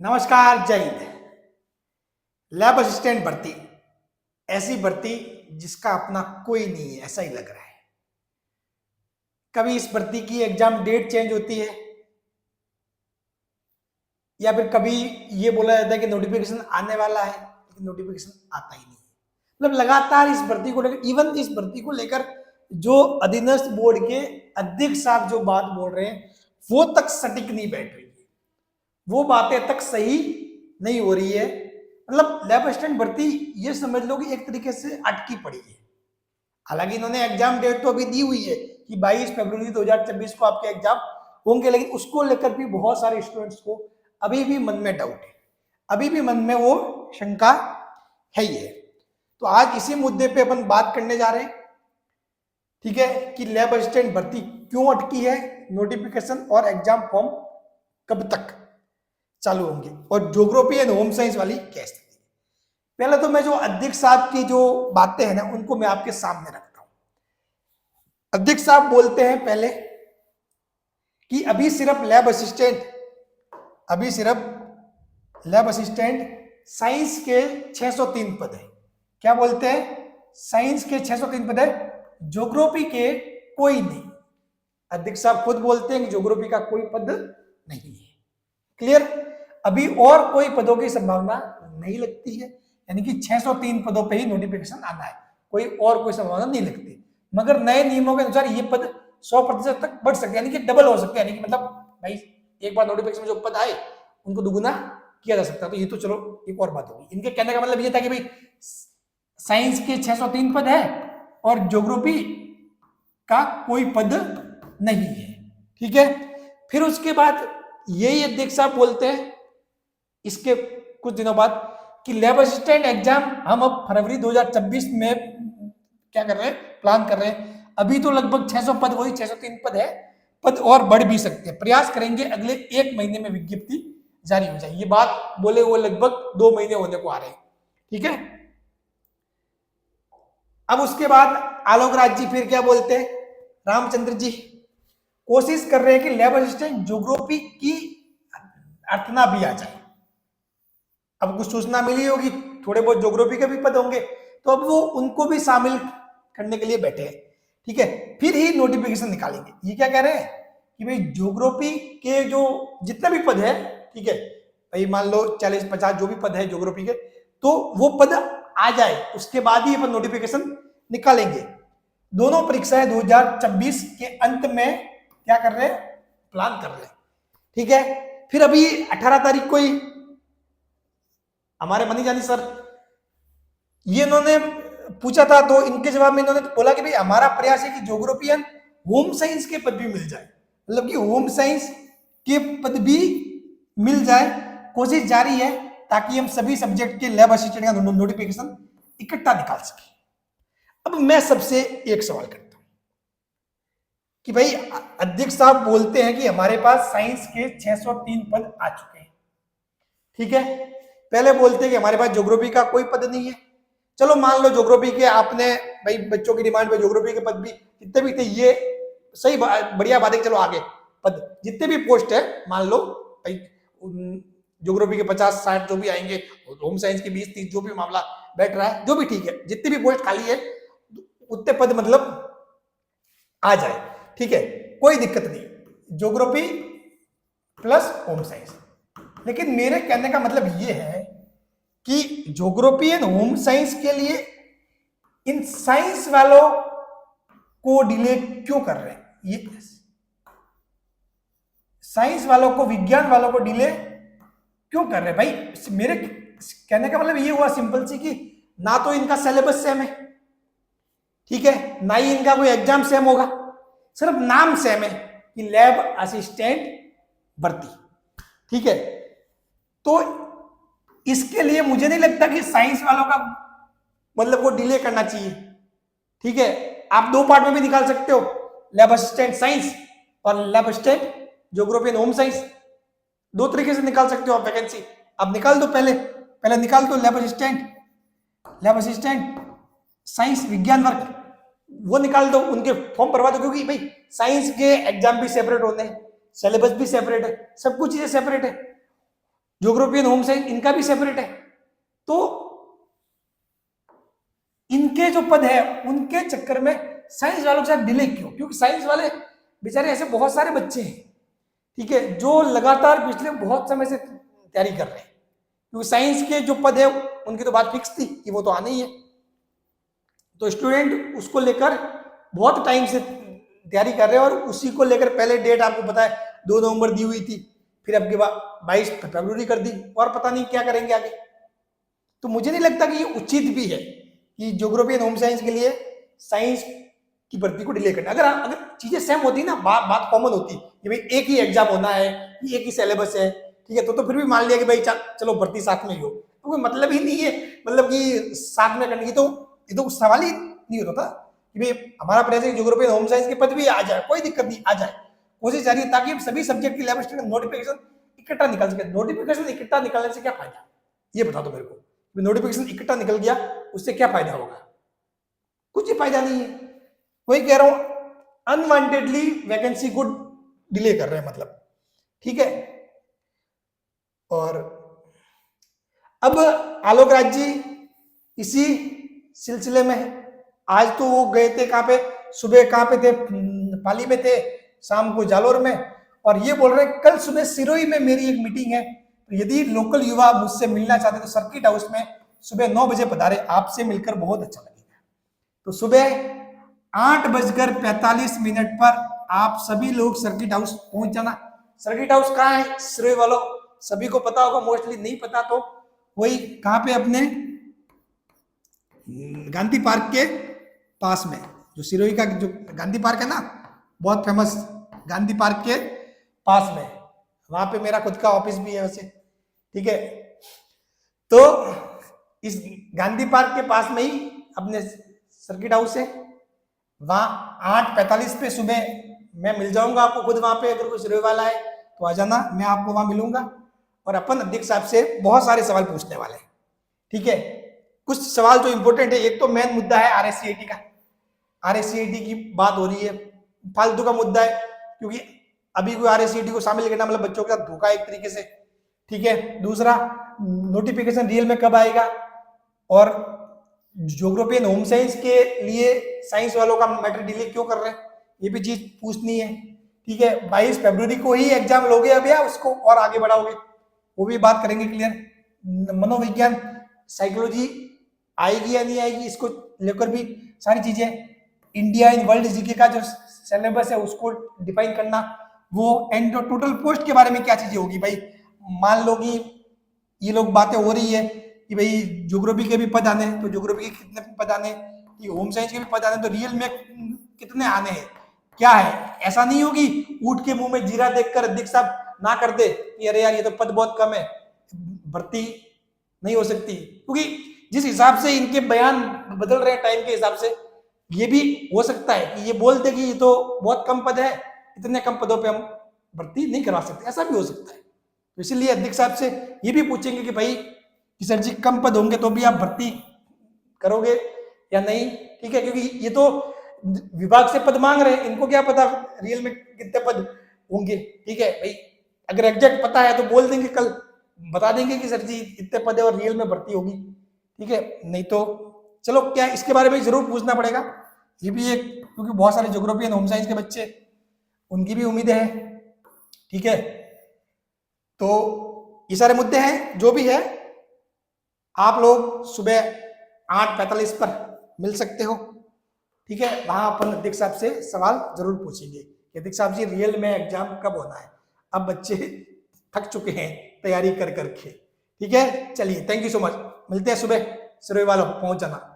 नमस्कार, जय Hind. Lab assistant भर्ती, ऐसी भर्ती जिसका अपना कोई नहीं है, ऐसा ही लग रहा है। कभी इस भर्ती की एग्जाम डेट चेंज होती है या फिर कभी ये बोला जाता है कि नोटिफिकेशन आने वाला है, लेकिन नोटिफिकेशन आता ही नहीं है। मतलब लगातार इस भर्ती को लेकर, इवन इस भर्ती को लेकर जो अधीनस्थ बोर्ड के अध्यक्ष साहब जो बात बोल रहे हैं वो तक सटीक नहीं बैठ रही है, वो बातें तक सही नहीं हो रही है। मतलब लैब असिस्टेंट भर्ती ये समझ लो कि एक तरीके से अटकी पड़ी है। हालांकि इन्होंने एग्जाम डेट तो अभी दी हुई है कि 22 फरवरी 2024 को आपके एग्जाम होंगे, लेकिन उसको लेकर भी बहुत सारे स्टूडेंट्स को अभी भी मन में डाउट है, अभी भी मन में वो शंका है ही है। तो आज इसी मुद्दे पे अपन बात करने जा रहे हैं, ठीक है, कि लैब असिस्टेंट भर्ती क्यों अटकी है, नोटिफिकेशन और एग्जाम फॉर्म कब तक चालू होंगे, और ज्योग्राफी एंड होम साइंस वाली क्या स्थिति। पहले तो मैं जो अध्यक्ष साहब की जो बातें हैं ना उनको मैं आपके सामने रखता हूं। अध्यक्ष साहब बोलते हैं पहले कि अभी सिर्फ लैब असिस्टेंट साइंस के 603 पद है। क्या बोलते हैं? साइंस के 603 पद है, ज्योग्राफी के कोई नहीं। अध्यक्ष साहब खुद बोलते हैं कि ज्योग्राफी का कोई पद नहीं है। क्लियर? अभी और कोई पदों की संभावना नहीं लगती है, यानी कि 603 पदों पे ही नोटिफिकेशन आना है, कोई और कोई संभावना नहीं लगती। मगर नए नियमों के अनुसार ये पद 100% तक बढ़ सकते हैं, यानी कि डबल हो सकते हैं, यानी कि मतलब भाई एक बार नोटिफिकेशन में जो पद आए उनको दुगुना किया जा सकता है। तो ये तो चलो एक और बात होगी। इनके कहने का मतलब ये था कि भाई साइंस के 603 पद है और ज्योग्राफी का कोई पद नहीं है, ठीक है। फिर उसके बाद यही अध्यक्ष साहब बोलते हैं इसके कुछ दिनों बाद कि लैब असिस्टेंट एग्जाम हम अब फरवरी 2026 में क्या कर रहे हैं, प्लान कर रहे हैं। अभी तो लगभग 600 पद, वही 603 पद है, पद और बढ़ भी सकते हैं। प्रयास करेंगे अगले 1 महीने में विज्ञप्ति जारी हो जाए। ये बात बोले वो लगभग 2 महीने होने को आ रहे हैं, ठीक है। अब उसके बाद आलोक राज जी फिर क्या बोलते हैं, रामचंद्र जी कोशिश कर रहे हैं कि लैब असिस्टेंट ज्योग्राफी की अर्थना भी आ जाए। अब कुछ सूचना मिली होगी, थोड़े बहुत ज्योग्राफी के भी पद होंगे, तो अब वो उनको भी शामिल करने के लिए बैठे हैं, ठीक है। फिर ही नोटिफिकेशन निकालेंगे। ये क्या कह रहे हैं कि भाई ज्योग्राफी के जो जितने भी पद है, ठीक है भाई, मान लो 40-50 जो भी पद है ज्योग्राफी के, तो वो पद आ जाए, उसके बाद ही अपन नोटिफिकेशन निकालेंगे। दोनों परीक्षाएं 2026 के अंत में क्या कर रहे हैं, प्लान कर रहे हैं, ठीक है। फिर अभी 18 तारीख को ही हमारे मनी जानी सर, ये इन्होंने पूछा था, तो इनके जवाब में इन्होंने बोला कि भाई हमारा प्रयास है कि ज्योग्राफी एंड होम साइंस के पद भी मिल जाए, मतलब कि होम साइंस के पद भी मिल जाए। कोशिश जारी है ताकि हम सभी सब्जेक्ट के लैब असिस्टेंट का नोटिफिकेशन इकट्ठा निकाल सके। अब मैं सबसे एक सवाल करता हूं कि भाई अध्यक्ष साहब बोलते हैं कि हमारे पास साइंस के 603 पद आ चुके हैं, ठीक है। पहले बोलते हैं कि हमारे पास ज्योग्राफी का कोई पद नहीं है। चलो मान लो ज्योग्राफी के आपने भाई बच्चों की डिमांड पे ज्योग्राफी के पद भी जितने भी थे, ये सही बढ़िया बात है। चलो आगे पद जितने भी पोस्ट है, मान लो भाई ज्योग्राफी के 50-60 जो भी आएंगे, होम साइंस के 20-30 जो भी मामला बैठ रहा है, जो भी ठीक है, जितनी भी पोस्ट खाली है उतने पद मतलब आ जाए, ठीक है, कोई दिक्कत नहीं, ज्योग्राफी प्लस होम साइंस। लेकिन मेरे कहने का मतलब ये है कि ज्योग्राफी एंड होम साइंस के लिए इन साइंस वालों को डिले क्यों कर रहे हैं, ये साइंस वालों को, विज्ञान वालों को डिले क्यों कर रहे हैं भाई। मेरे कहने का मतलब ये हुआ सिंपल सी कि ना तो इनका सिलेबस सेम है, ठीक है, ना ही इनका कोई एग्जाम सेम होगा, सिर्फ नाम सेम है कि लैब असिस्टेंट भर्ती, ठीक है। तो इसके लिए मुझे नहीं लगता कि साइंस वालों का मतलब वो डिले करना चाहिए, ठीक है। आप 2 पार्ट में भी निकाल सकते हो, लैब असिस्टेंट साइंस और lab assistant geography and home science, 2 तरीके से निकाल सकते हो आप वैकेंसी। अब निकाल दो, पहले निकाल दो लैब असिस्टेंट साइंस विज्ञान वर्ग, वो निकाल दो, उनके फॉर्म भरवा दो, क्योंकि भाई साइंस के एग्जाम भी सेपरेट होते हैं, सिलेबस भी सेपरेट है, सब कुछ चीजें सेपरेट है। ज्योग्राफी एंड होम साइंस इनका भी सेपरेट है। तो इनके जो पद है उनके चक्कर में साइंस वालों के साथ डिले क्यों? क्योंकि साइंस वाले बेचारे ऐसे बहुत सारे बच्चे हैं, ठीक है, जो लगातार पिछले बहुत समय से तैयारी कर रहे हैं, क्योंकि साइंस के जो पद है उनकी तो बात फिक्स थी कि वो तो आने ही है। तो स्टूडेंट उसको लेकर बहुत टाइम से तैयारी कर रहे हैं और उसी को लेकर पहले डेट आपको पता है 2 नवंबर दी हुई थी, फिर अब के बाद 22 फरवरी कर दी और पता नहीं क्या करेंगे आगे। तो मुझे नहीं लगता कि ये उचित भी है कि ज्योग्राफी एंड होम साइंस के लिए साइंस की भर्ती को डिले करना। अगर चीजें सेम होती ना, बात कॉमन होती कि भाई एक ही एग्जाम होना है, एक ही सिलेबस है, ठीक है, तो फिर भी मान लिया कि भाई चलो भर्ती साथ में ही हो, तो कोई मतलब ही नहीं है, मतलब कि साथ में करने की तो ये तो सवाल ही नहीं होता था कि भाई हमारा प्रयास है ज्योग्राफी एंड होम साइंस के पद भी आ जाए, कोई दिक्कत नहीं, आ जाए, कोशिश जारी है ताकि सभी सब्जेक्ट की लेवल नोटिफिकेशन इकट्ठा निकल सके। नोटिफिकेशन इकट्ठा निकालने से क्या फायदा, ये बता दो मेरे को। नोटिफिकेशन इकट्ठा निकल गया उससे क्या फायदा होगा? कुछ ही फायदा नहीं है। वही कह रहा हूं, अनवांटेडली वैकेंसी को डिले कर रहे हैं मतलब, ठीक है। और अब आलोक राज जी इसी सिलसिले में है। आज तो वो गए थे कहां पे, सुबह कहां पे थे, पाली में थे, शाम को जालोर में, और ये बोल रहे हैं कल सुबह सिरोही में मेरी एक मीटिंग है, तो यदि लोकल युवा मुझसे मिलना चाहते तो सर्किट हाउस में सुबह 9 बजे पधारे, आपसे मिलकर बहुत अच्छा लगेगा। तो सुबह 8:45 पर आप सभी लोग सर्किट हाउस पहुंच जाना। सर्किट हाउस कहाँ है सिरोही वालों, सभी को पता होगा, मोस्टली नहीं पता तो वही कहां पे, अपने गांधी पार्क के पास में, जो सिरोही का जो गांधी पार्क है ना, बहुत फेमस गांधी पार्क के पास में, वहां पे मेरा खुद का ऑफिस भी है वैसे, ठीक है। तो इस गांधी पार्क के पास में ही अपने सर्किट हाउस है, वहां 8:45 पे सुबह मैं मिल जाऊंगा आपको खुद वहां पे। अगर कोई सिरोही वाला है तो आ जाना, मैं आपको वहां मिलूंगा और अपन अध्यक्ष साहब से बहुत सारे सवाल पूछने वाले हैं, ठीक है। कुछ सवाल जो इंपॉर्टेंट है, एक तो मेन मुद्दा है RSCET का, RSCET की बात हो रही है, फालतू का मुद्दा है, क्योंकि अभी कोई RSCET को शामिल करना मतलब बच्चों के साथ धोखा एक तरीके से, ठीक है। दूसरा, नोटिफिकेशन रियल में कब आएगा, और ज्योग्राफी एंड होम साइंस के लिए साइंस वालों का मैटर डिले क्यों कर रहे हैं, ये भी चीज पूछनी है, ठीक है। 22 फरवरी को ही एग्जाम लोगे अब या उसको और आगे बढ़ाओगे, वो भी बात करेंगे क्लियर। मनोविज्ञान साइकोलॉजी आएगी या नहीं आएगी, इसको लेकर भी सारी चीजें। इंडिया इन वर्ल्ड जीके का जो सिलेबस है उसको डिफाइन करना, वो एंड टोटल पोस्ट के बारे में क्या चीजें होगी भाई। मान लो कि ये लोग बातें हो रही है कि भाई ज्योग्राफी के भी पद आने, तो ज्योग्राफी के कितने पद आने, कि होम साइंस के भी पद आने, तो रियल में कितने आने हैं, क्या है। ऐसा नहीं होगी ऊँट के मुंह में जीरा देखकर अध्यक्ष साहब ना कर दे कि अरे यार ये तो पद बहुत कम है, भर्ती नहीं हो सकती, क्योंकि जिस हिसाब से इनके बयान बदल रहे हैं टाइम के हिसाब से, ये भी हो सकता है कि ये बोल दे कि ये तो बहुत कम पद है, इतने कम पदों पे हम भर्ती नहीं करवा सकते, ऐसा भी हो सकता है। तो इसलिए अध्यक्ष साहब से ये भी पूछेंगे कि भाई कि सर जी कम पद होंगे तो भी आप भर्ती करोगे या नहीं, ठीक है, क्योंकि ये तो विभाग से पद मांग रहे हैं, इनको क्या पता रियल में कितने पद होंगे, ठीक है भाई। अगर एग्जैक्ट पता है तो बोल देंगे, कल बता देंगे कि सर जी इतने पद है और रियल में भर्ती होगी, ठीक है। नहीं तो चलो, क्या इसके बारे में जरूर पूछना पड़ेगा, ये भी एक, क्योंकि बहुत सारे ज्योग्राफी एंड होम साइंस के बच्चे, उनकी भी उम्मीदें हैं, ठीक है। तो ये सारे मुद्दे हैं, जो भी है आप लोग सुबह 8:45 पर मिल सकते हो, ठीक है। वहां अपन अध्यक्ष साहब से सवाल जरूर पूछेंगे कि अध्यक्ष साहब जी रियल में एग्जाम कब होना है, अब बच्चे थक चुके हैं तैयारी कर करके, ठीक है। चलिए, थैंक यू सो मच, मिलते हैं सुबह, सिरोही वालों पहुंच जाना।